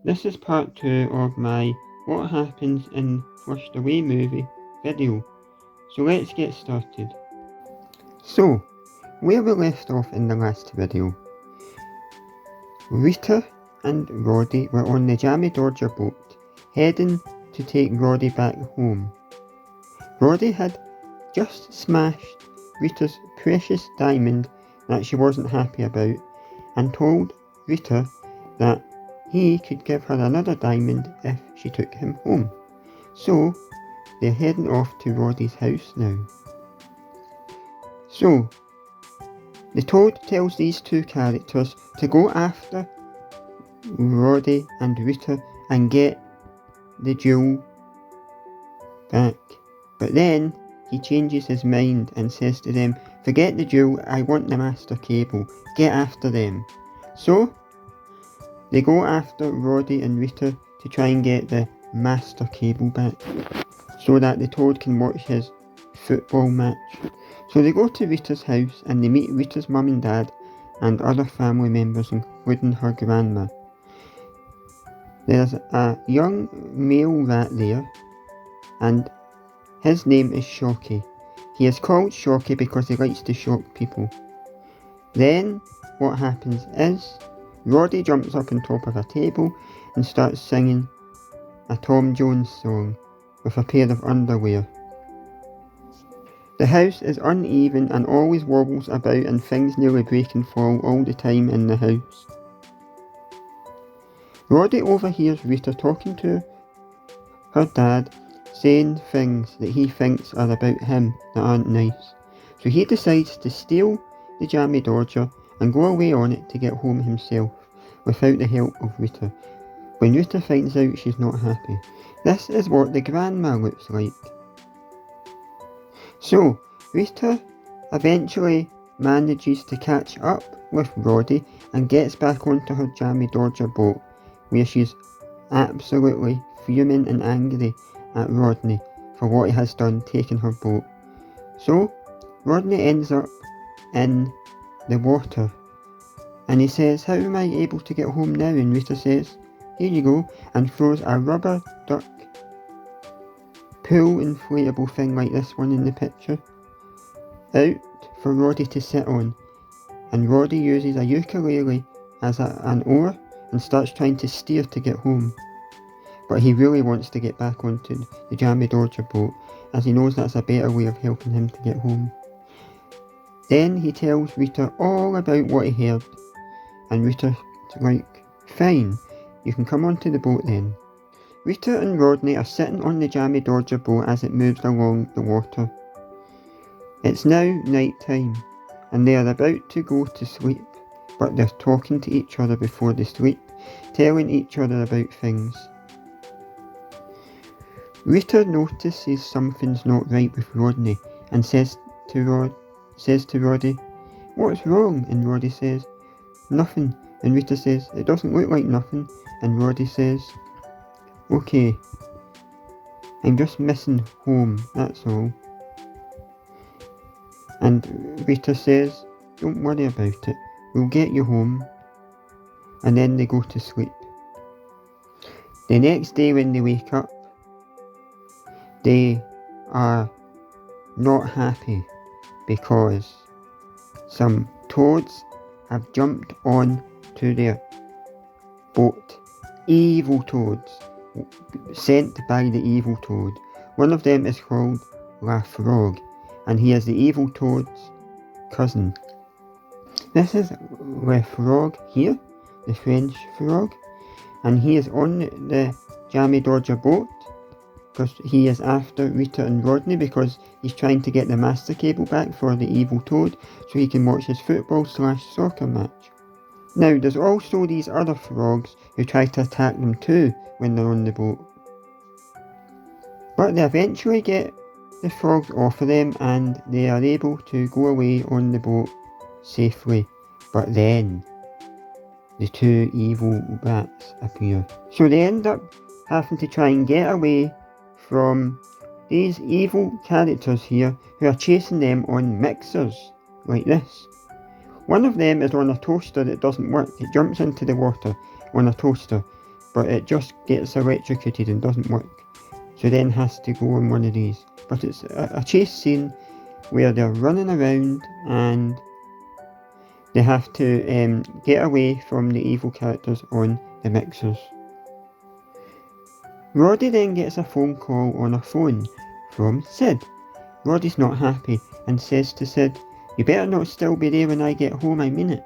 This is part 2 of my What Happens in Flushedaway movie video, so let's get started. So, where we left off in the last video, Rita and Roddy were on the Jammy Dodger boat, heading to take Roddy back home. Roddy had just smashed Rita's precious diamond that she wasn't happy about, and told Rita that he could give her another diamond if she took him home. So, they're heading off to Roddy's house now. So, the Toad tells these two characters to go after Roddy and Rita and get the jewel back. But then, he changes his mind and says to them, "Forget the jewel, I want the master cable, get after them." So, they go after Roddy and Rita to try and get the master cable back, so that the Toad can watch his football match. So they go to Rita's house and they meet Rita's mum and dad and other family members, including her grandma. There's a young male rat there, and his name is Shocky. He is called Shocky because he likes to shock people. Then what happens is Roddy jumps up on top of a table and starts singing a Tom Jones song with a pair of underwear. The house is uneven and always wobbles about, and things nearly break and fall all the time in the house. Roddy overhears Rita talking to her dad, saying things that he thinks are about him that aren't nice. So he decides to steal the Jammy Dodger and go away on it to get home himself, without the help of Rita. When Rita finds out, she's not happy. This is what the grandma looks like. So, Rita eventually manages to catch up with Roddy and gets back onto her Jammy Dodger boat, where she's absolutely fuming and angry at Rodney for what he has done, taking her boat. So, Rodney ends up in the water, and he says, "How am I able to get home now?" And Rita says, "Here you go," and throws a rubber duck pool inflatable thing like this one in the picture out for Roddy to sit on. And Roddy uses a ukulele as an oar and starts trying to steer to get home. But he really wants to get back onto the Jammy Dodger boat, as he knows that's a better way of helping him to get home. Then he tells Rita all about what he heard, and Rita's like, "Fine, you can come onto the boat then." Rita and Rodney are sitting on the Jammy Dodger boat as it moves along the water. It's now night time, and they are about to go to sleep, but they're talking to each other before they sleep, telling each other about things. Rita notices something's not right with Rodney and says to Roddy, "What's wrong?" And Roddy says, "Nothing." And Rita says, "It doesn't look like nothing." And Roddy says, "Okay, I'm just missing home, that's all." And Rita says, "Don't worry about it, we'll get you home." And then they go to sleep. The next day when they wake up, they are not happy because some toads have jumped on to their boat. Evil toads, sent by the evil toad. One of them is called La Frog, and he is the evil toad's cousin. This is Le Frog here, the French frog, and he is on the Jammy Dodger boat because he is after Rita and Rodney, because he's trying to get the master cable back for the evil toad so he can watch his football/soccer match. Now, there's also these other frogs who try to attack them too when they're on the boat. But they eventually get the frogs off of them and they are able to go away on the boat safely. But then, the two evil rats appear. So they end up having to try and get away from these evil characters here who are chasing them on mixers like this. One of them is on a toaster that doesn't work. It jumps into the water on a toaster, but it just gets electrocuted and doesn't work. So then has to go on one of these. But it's a chase scene where they're running around and they have to get away from the evil characters on the mixers. Roddy then gets a phone call on a phone from Sid. Roddy's not happy and says to Sid, "You better not still be there when I get home, I mean it."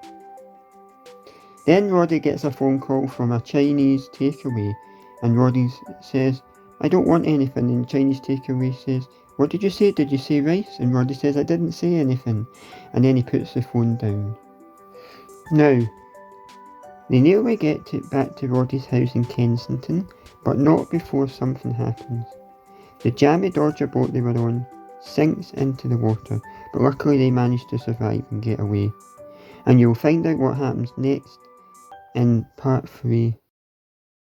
Then Roddy gets a phone call from a Chinese takeaway and Roddy says, "I don't want anything," and Chinese takeaway says, "What did you say? Did you say rice?" And Roddy says, "I didn't say anything," and then he puts the phone down. Now, they nearly get back to Roddy's house in Kensington, but not before something happens. The jammy Dodger boat they were on sinks into the water, but luckily they manage to survive and get away. And you'll find out what happens next in part 3